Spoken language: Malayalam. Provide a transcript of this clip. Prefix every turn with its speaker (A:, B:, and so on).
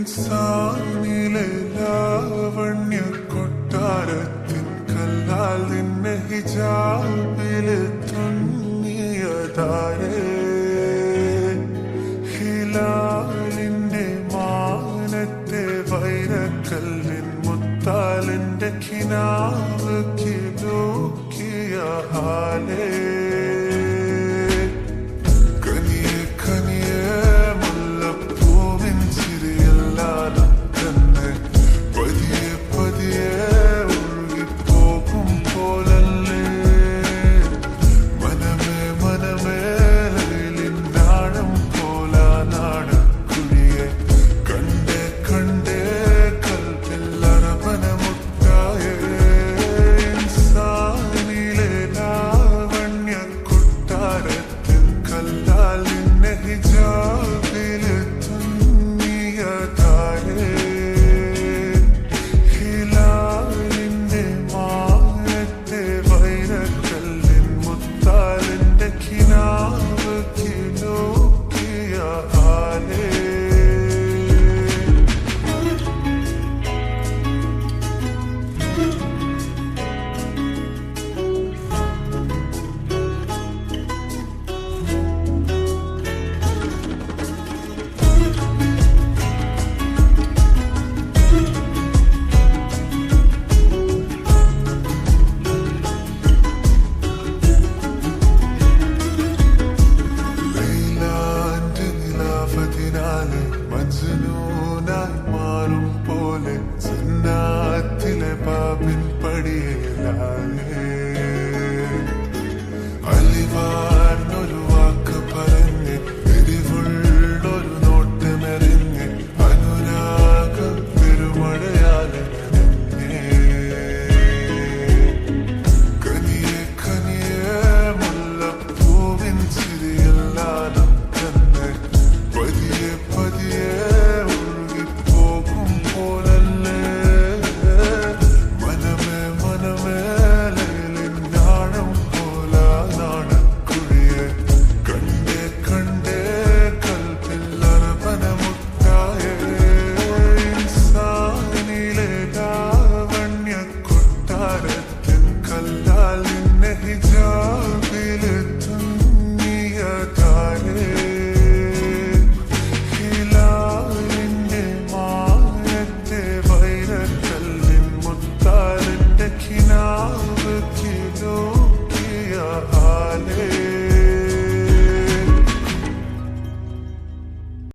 A: ഇൻസാനിലെ ലാവണ്യ കൊട്ടാരത്തിൻ കല്ലാൽ നിന്നെ ഹിജാബില് തുന്നിയതാരേ ഹിലാലിന്റെ മാനത്തെ വൈരക്കല്ലിൻ മുത്താലിന്റെ കിനാവ് കിലോക്കിയ ഹാലേ മജ്നൂനായി മാറും പോലെ സന്നാത്തിലെ പാപിൻ പടിയേലാലേ അലിവാർന്നൊരു വാക്ക് പറഞ്ഞ് എരിവുള്ളൊരു നോട്ടമെറിഞ്ഞ് അനുരാഗ പെരുമഴയാലെ കനിയെ കനിയെ മുല്ലപ്പൂവിൻ ചിരിയെല്ലാതും തന്നെ പതിയെ പതിയെ Now the kid, oh,